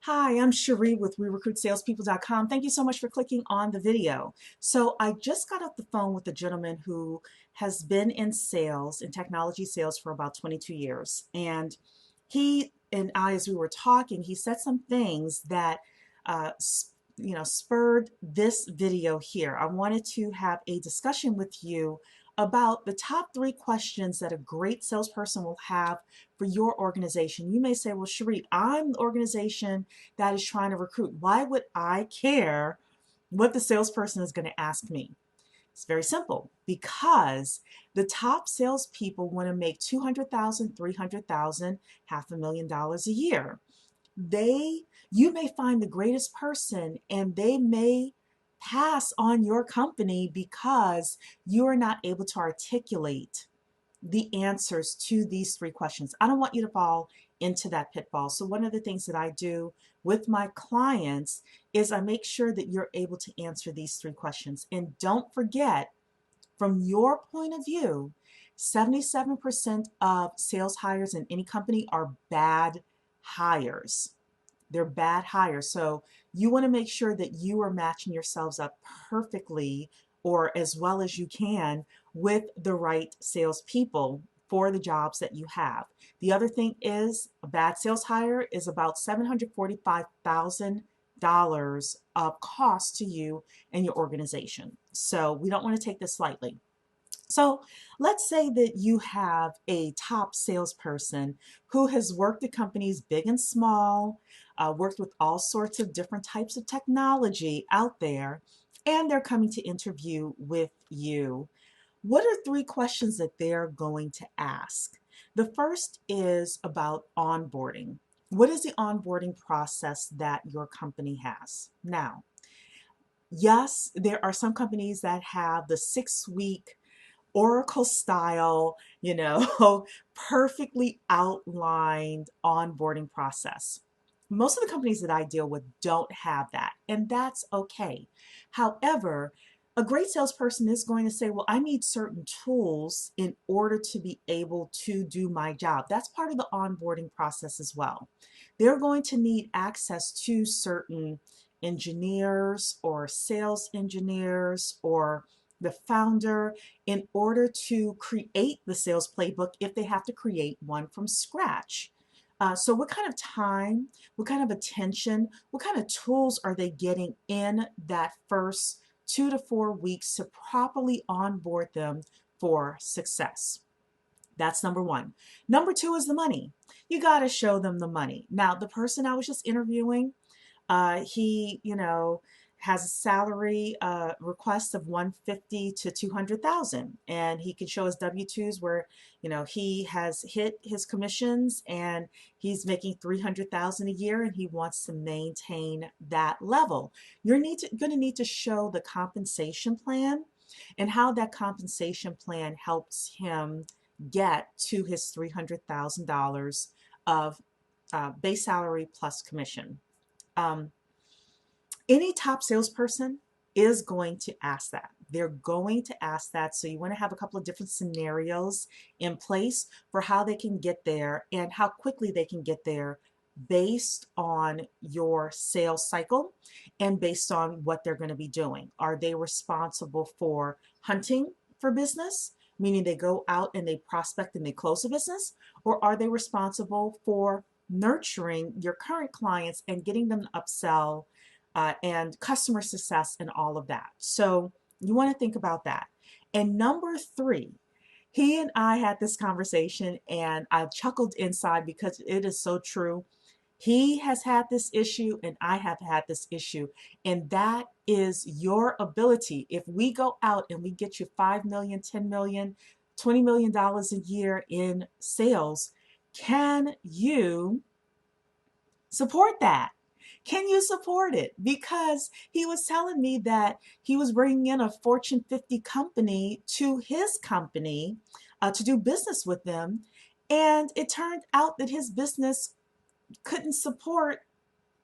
Hi, I'm Cherie with WeRecruitSalespeople.com. Thank you so much for clicking on the video. So I just got off the phone with a gentleman who has been in sales, in technology sales for about 22 years. And he and I, as we were talking, he said some things that spurred this video here. I wanted to have a discussion with you about the top 3 questions that a great salesperson will have for your organization. You may say, well, Cherie, I'm the organization that is trying to recruit. Why would I care what the salesperson is going to ask me? It's very simple, because the top salespeople want to make 200,000, 300,000, $500,000 a year. You may find the greatest person and they may pass on your company because you are not able to articulate the answers to these 3 questions. I don't want you to fall into that pitfall. So one of the things that I do with my clients is I make sure that you're able to answer these 3 questions. And don't forget, from your point of view, 77% of sales hires in any company are bad hires. They're bad hires. So you want to make sure that you are matching yourselves up perfectly, or as well as you can, with the right salespeople for the jobs that you have. The other thing is, a bad sales hire is about $745,000 of cost to you and your organization. So we don't want to take this lightly. So let's say that you have a top salesperson who has worked at companies big and small, worked with all sorts of different types of technology out there, and they're coming to interview with you. What are 3 questions that they're going to ask? The first is about onboarding. What is the onboarding process that your company has? Now, yes, there are some companies that have the 6-week Oracle style, perfectly outlined onboarding process. Most of the companies that I deal with don't have that, and that's okay. However, a great salesperson is going to say, well, I need certain tools in order to be able to do my job. That's part of the onboarding process as well. They're going to need access to certain engineers or sales engineers or the founder in order to create the sales playbook if they have to create one from scratch. So what kind of time, what kind of attention, what kind of tools are they getting in that first 2 to 4 weeks to properly onboard them for success? That's number one. Number two is the money. You got to show them the money. Now, the person I was just interviewing, he, has a salary request of 150 to 200,000, and he can show his W-2s where, he has hit his commissions and he's making 300,000 a year, and he wants to maintain that level. You're going to need to show the compensation plan and how that compensation plan helps him get to his $300,000 of base salary plus commission. Um, any top salesperson is going to ask that. They're going to ask that. So you want to have a couple of different scenarios in place for how they can get there and how quickly they can get there based on your sales cycle and based on what they're going to be doing. Are they responsible for hunting for business, meaning they go out and they prospect and they close a business? Or are they responsible for nurturing your current clients and getting them to upsell and customer success and all of that? So you want to think about that. And number 3, he and I had this conversation and I chuckled inside because it is so true. He has had this issue and I have had this issue, and that is your ability. If we go out and we get you 5 million, 10 million, $20 million a year in sales, can you support that? Can you support it? Because he was telling me that he was bringing in a Fortune 50 company to his company to do business with them. And it turned out that his business couldn't support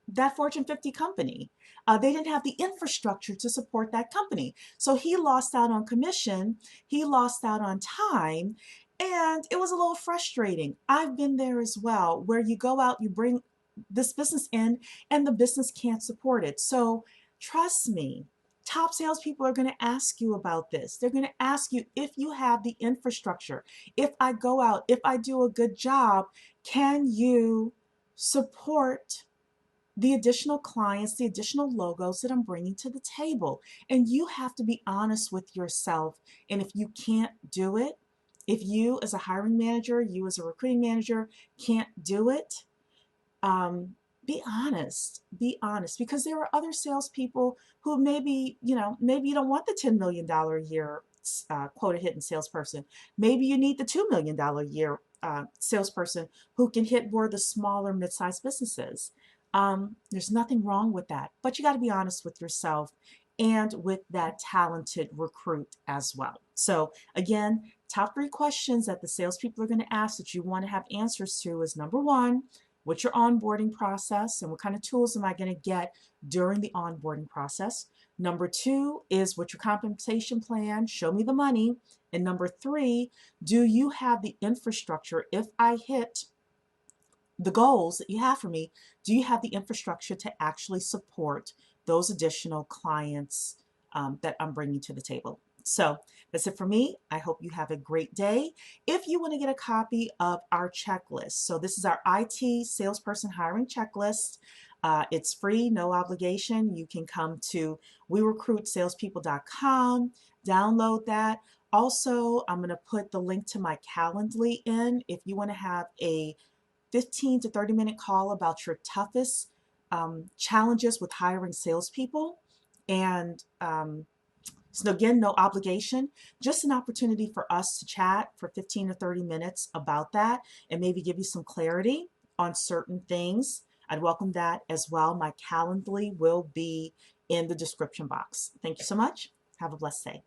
that Fortune 50 company. They didn't have the infrastructure to support that company. So he lost out on commission, he lost out on time, and it was a little frustrating. I've been there as well, where you go out, you bring this business end and the business can't support it. So trust me, top salespeople are going to ask you about this. They're going to ask you if you have the infrastructure. If I go out, if I do a good job, can you support the additional clients, the additional logos that I'm bringing to the table? And you have to be honest with yourself. And if you can't do it, if you as a hiring manager, you as a recruiting manager can't do it, um, be honest, because there are other salespeople who maybe, maybe you don't want the $10 million a year quota hitting salesperson. Maybe you need the $2 million a year salesperson who can hit more of the smaller mid-sized businesses. There's nothing wrong with that, but you got to be honest with yourself and with that talented recruit as well. So again, top 3 questions that the salespeople are going to ask that you want to have answers to is number 1, what's your onboarding process and what kind of tools am I going to get during the onboarding process? Number 2 is what's your compensation plan? Show me the money. And number 3, do you have the infrastructure? If I hit the goals that you have for me, do you have the infrastructure to actually support those additional clients that I'm bringing to the table? So that's it for me. I hope you have a great day. If you want to get a copy of our checklist, so this is our IT salesperson hiring checklist. It's free, no obligation. You can come to werecruitsalespeople.com, download that. Also, I'm going to put the link to my Calendly in if you want to have a 15 to 30-minute call about your toughest challenges with hiring salespeople. And so again, no obligation, just an opportunity for us to chat for 15 to 30 minutes about that and maybe give you some clarity on certain things. I'd welcome that as well. My Calendly will be in the description box. Thank you so much. Have a blessed day.